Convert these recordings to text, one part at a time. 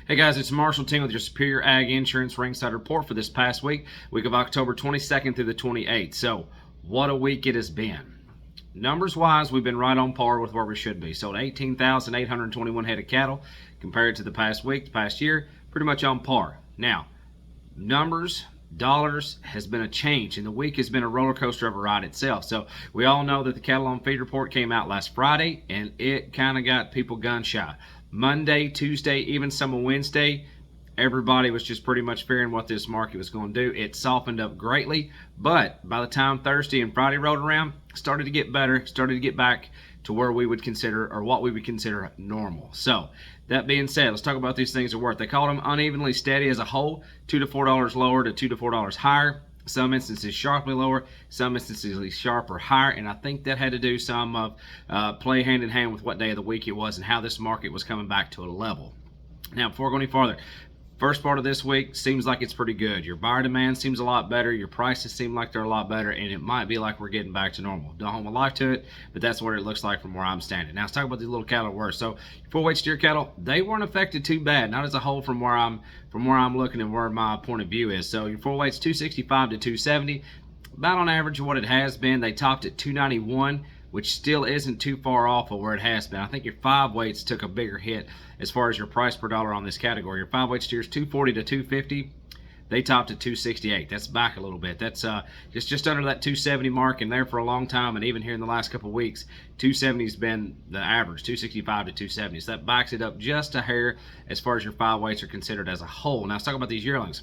Hey guys, it's Marshall Team with your Superior Ag Insurance Ringside report for this past week of October 22nd through the 28th. So, what a week it has been. Numbers wise, we've been right on par with where we should be. Sold 18,821 head of cattle compared to the past week, the past year, pretty much on par. Now, numbers, dollars has been a change, and the week has been a roller coaster of a ride itself. So we all know that the cattle on feed report came out last Friday, and it kind of got people gun shy. Monday, Tuesday, even some of Wednesday, everybody was just pretty much fearing what this market was going to do. It softened up greatly, but by the time Thursday and Friday rolled around, started to get better, started to get back to where we would consider, or what we would consider, normal. So that being said, let's talk about these things at worth. They called them unevenly steady as a whole, $2 to $4 lower to $2 to $4 higher. Some instances sharply lower, some instances sharp or higher, and I think that had to do some of play hand in hand with what day of the week it was and how this market was coming back to a level. Now, before going any farther, first part of this week seems like it's pretty good. Your buyer demand seems a lot better. Your prices seem like they're a lot better, and it might be like we're getting back to normal. Don't hold my life to it, but that's what it looks like from where I'm standing. Now, let's talk about these little cattle worse. So, full-weight steer cattle, they weren't affected too bad, not as a whole from where I'm looking and where my point of view is. So, your full weight's 265 to 270, about on average what it has been. They topped at 291. Which still isn't too far off of where it has been. I think your 5 weights took a bigger hit as far as your price per dollar on this category. Your 5 weight steers 240 to 250. They topped at 268. That's back a little bit. That's just under that 270 mark, and there for a long time, and even here in the last couple of weeks, 270 has been the average, 265 to 270. So that backs it up just a hair as far as your 5 weights are considered as a whole. Now let's talk about these yearlings.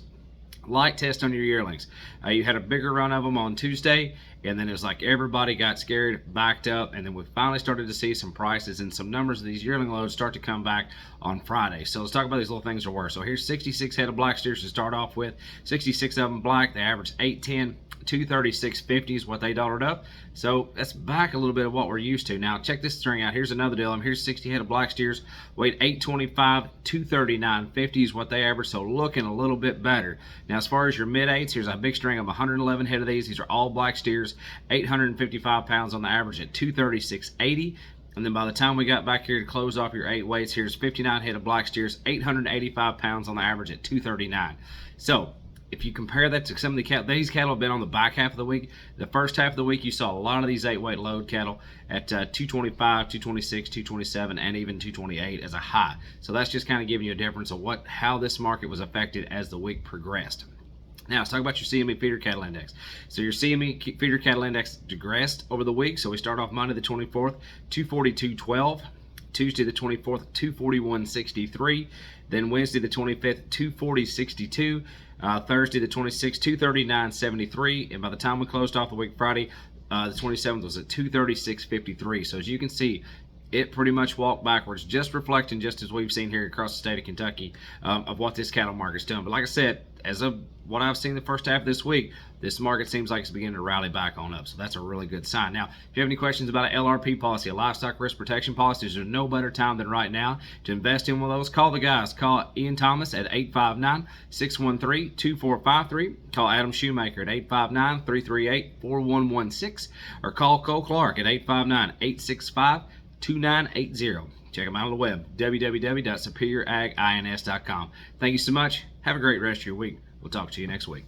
Light test on your yearlings. You had a bigger run of them on Tuesday, and then it was like everybody got scared, backed up, and then we finally started to see some prices and some numbers of these yearling loads start to come back on Friday. So let's talk about these little things that were. So here's 66 head of black steers to start off with. 66 of them black. They averaged 810. 236.50 is what they dollared up. So that's back a little bit of what we're used to. Now check this string out. Here's another deal. Here's 60 head of black steers. Weight 825, 239.50 is what they average. So looking a little bit better. Now as far as your mid eights, here's a big string of 111 head of these. These are all black steers. 855 pounds on the average at 236.80. And then by the time we got back here to close off your 8 weights, here's 59 head of black steers. 885 pounds on the average at 239. So if you compare that to some of the cattle, these cattle have been on the back half of the week. The first half of the week, you saw a lot of these 8-weight load cattle at 225, 226, 227, and even 228 as a high. So that's just kind of giving you a difference of how this market was affected as the week progressed. Now, let's talk about your CME feeder cattle index. So your CME feeder cattle index digressed over the week. So we start off Monday the 24th, 242.12. Tuesday the 24th, 241.63. Then Wednesday the 25th, 240.62. Thursday the 26th, 239.73. And by the time we closed off the week Friday, the 27th was at 236.53. So as you can see, it pretty much walked backwards, just reflecting just as we've seen here across the state of Kentucky of what this cattle market's doing. But like I said, as of what I've seen the first half of this week, this market seems like it's beginning to rally back on up. So that's a really good sign. Now, if you have any questions about an LRP policy, a livestock risk protection policy, there's no better time than right now to invest in one of those. Call the guys. Call Ian Thomas at 859-613-2453. Call Adam Shoemaker at 859-338-4116. Or call Cole Clark at 859-865-2980. Check them out on the web, www.superioragins.com. Thank you so much. Have a great rest of your week. We'll talk to you next week.